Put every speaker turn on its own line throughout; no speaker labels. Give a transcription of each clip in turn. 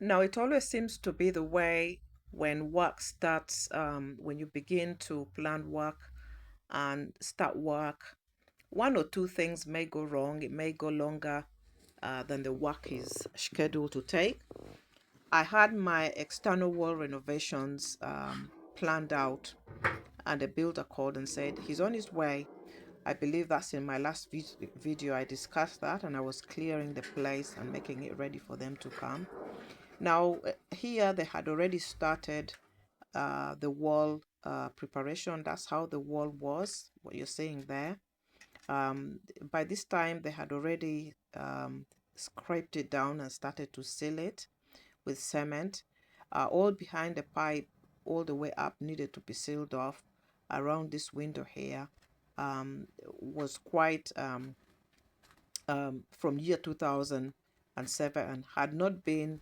Now, it always seems to be the way when work starts, when you begin to plan work and start work, one or two things may go wrong. It may go longer than the work is scheduled to take. I had my external wall renovations planned out, and the builder called and said he's on his way. I believe that's in my last video. I discussed that, and I was clearing the place and making it ready for them to come. Now, here they had already started the wall preparation. That's how the wall was, what you're seeing there. By this time, they had already scraped it down and started to seal it with cement. All behind the pipe, all the way up, needed to be sealed off. Around this window here was quite from year 2007 and had not been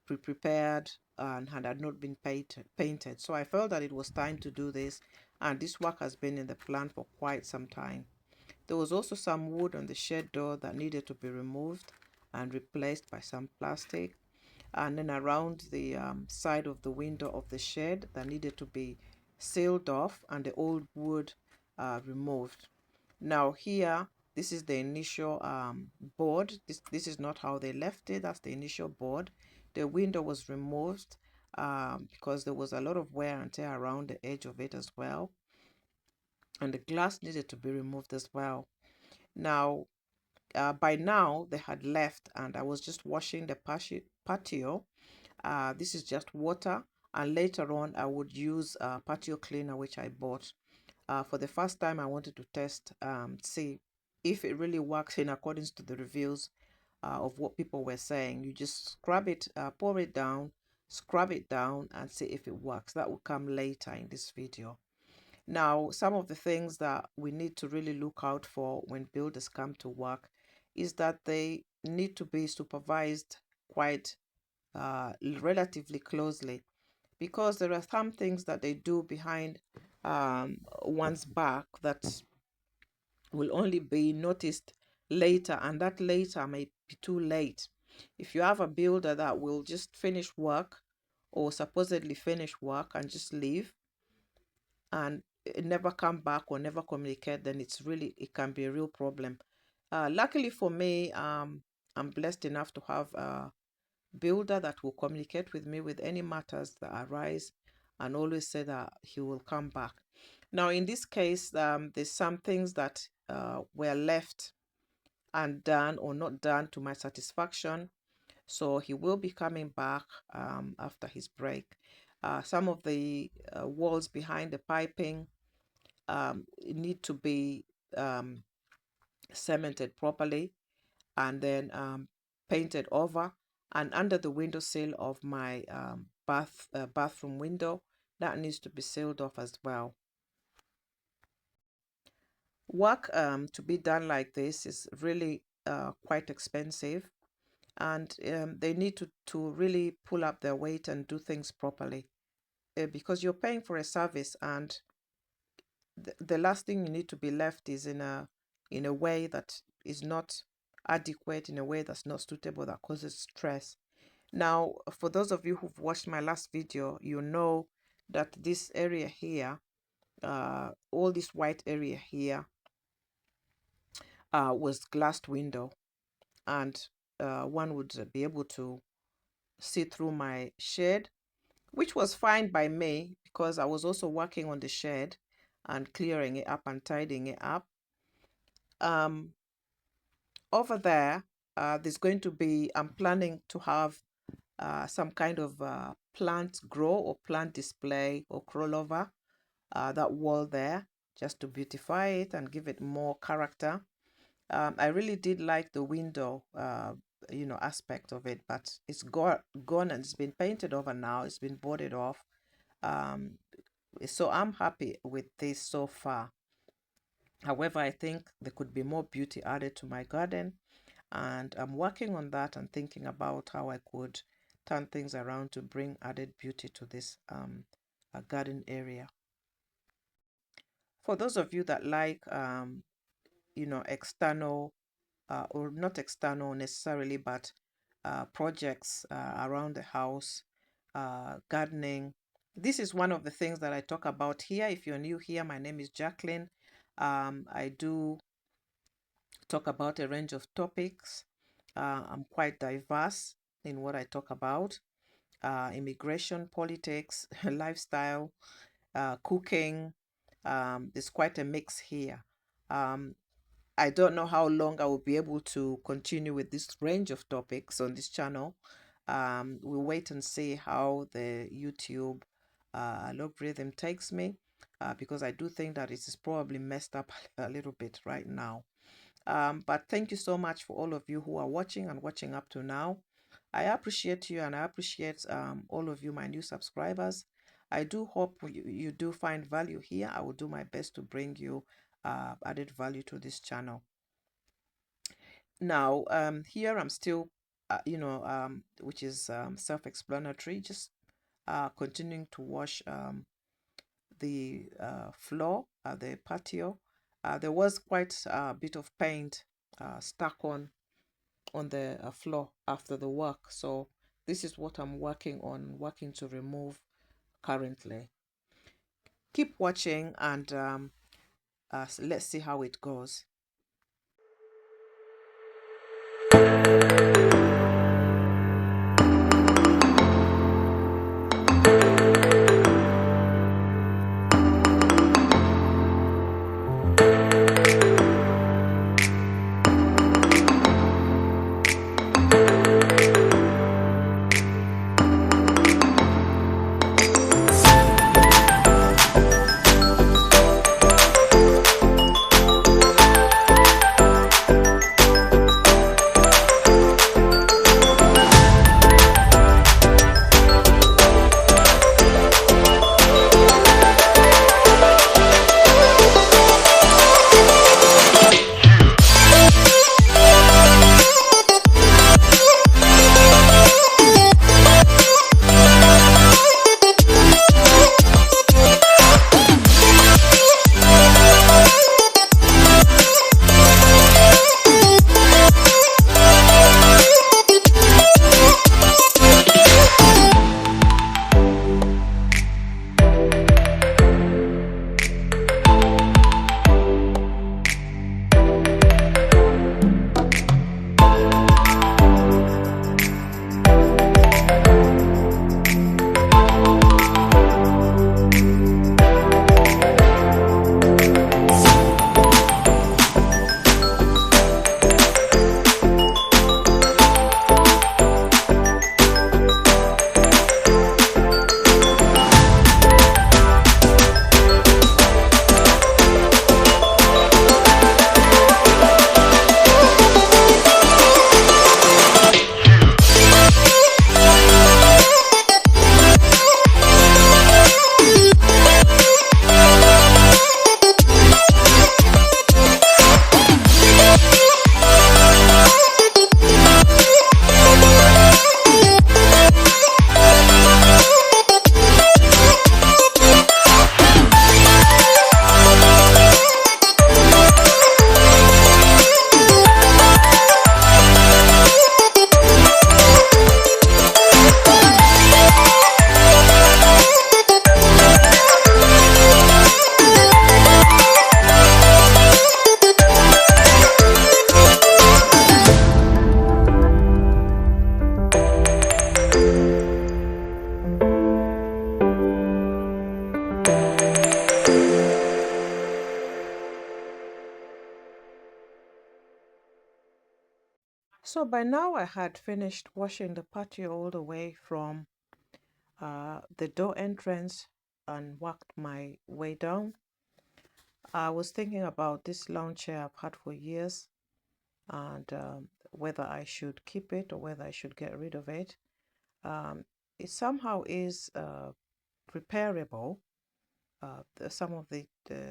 prepared and had not been painted. So I felt that it was time to do this, and this work has been in the plan for quite some time. There was also some wood on the shed door that needed to be removed and replaced by some plastic, and then around the side of the window of the shed that needed to be sealed off and the old wood removed. Now here, this is the initial board. This is not how they left it. That's the initial board. The window was removed because there was a lot of wear and tear around the edge of it as well, and the glass needed to be removed as well. Now, by now they had left, and I was just washing the patio. This is just water, and later on I would use patio cleaner, which I bought. For the first time, I wanted to test, see if it really works in accordance to the reviews of what people were saying. You just scrub it, pour it down, scrub it down, and see if it works. That will come later in this video. Now, some of the things that we need to really look out for when builders come to work is that they need to be supervised quite relatively closely, because there are some things that they do behind one's back that will only be noticed later, and that later may be too late. If you have a builder that will just finish work or supposedly finish work and just leave and never come back or never communicate, then it can be a real problem. Luckily for me, I'm blessed enough to have a builder that will communicate with me with any matters that arise and always say that he will come back. Now, in this case, there's some things that were left undone or not done to my satisfaction. So he will be coming back after his break. Some of the walls behind the piping need to be cemented properly and then painted over. And under the windowsill of my bathroom window, that needs to be sealed off as well. Work to be done like this is really quite expensive, and they need to really pull up their weight and do things properly, because you're paying for a service, and the last thing you need to be left is in a way that is not adequate, in a way that's not suitable, that causes stress. Now, for those of you who've watched my last video, you know that this area here, all this white area here, was glassed window, and one would be able to see through my shed, which was fine by me because I was also working on the shed and clearing it up and tidying it up. Over there, there's going to be, I'm planning to have some kind of plant grow or plant display or crawl over that wall there, just to beautify it and give it more character. I really did like the window, aspect of it, but it's gone and it's been painted over now. It's been boarded off. So I'm happy with this so far. However, I think there could be more beauty added to my garden, and I'm working on that and thinking about how I could turn things around to bring added beauty to this garden area. For those of you that like, external or not external necessarily, but projects around the house, gardening. This is one of the things that I talk about here. If you're new here, my name is Jacqueline. I do talk about a range of topics. I'm quite diverse in what I talk about. Immigration, politics, lifestyle, cooking. There's quite a mix here. Um, I don't know how long I will be able to continue with this range of topics on this channel. We'll wait and see how the YouTube algorithm takes me, because I do think that it is probably messed up a little bit right now. But thank you so much for all of you who are watching and watching up to now. I appreciate you, and I appreciate all of you, my new subscribers. I do hope you do find value here. I will do my best to bring you added value to this channel. Now, here I'm still, which is self-explanatory, just continuing to wash the floor, the patio. There was quite a bit of paint stuck on the floor after the work. So this is what I'm working to remove currently. Keep watching, and let's see how it goes. So by now I had finished washing the patio all the way from the door entrance and worked my way down. I was thinking about this lawn chair I've had for years, and whether I should keep it or whether I should get rid of it. It somehow is repairable. Some of the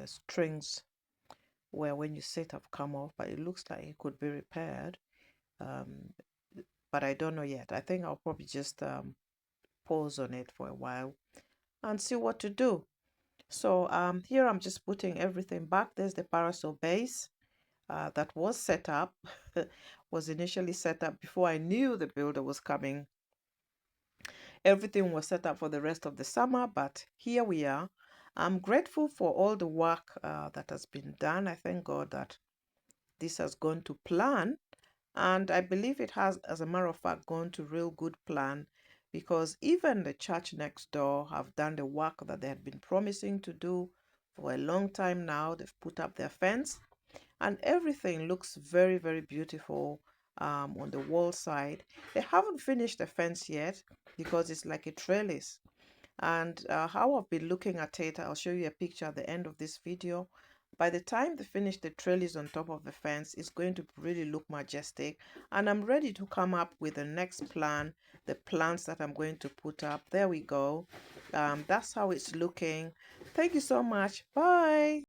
strings where when you sit have come off, but it looks like it could be repaired. Um, but I don't know yet. I think I'll probably just pause on it for a while and see what to do. So here I'm just putting everything back. There's the parasol base that was set up was initially set up before I knew the builder was coming. Everything was set up for the rest of the summer, but here we are. I'm grateful for all the work that has been done. I thank God that this has gone to plan, and I believe it has, as a matter of fact, gone to real good plan, because even the church next door have done the work that they had been promising to do for a long time now. They've put up their fence, and everything looks very, very beautiful on the wall side. They haven't finished the fence yet because it's like a trellis. And how I've been looking at it, I'll show you a picture at the end of this video. By the time they finish the trellis on top of the fence, it's going to really look majestic. And I'm ready to come up with the next plan, the plants that I'm going to put up. There we go. That's how it's looking. Thank you so much. Bye.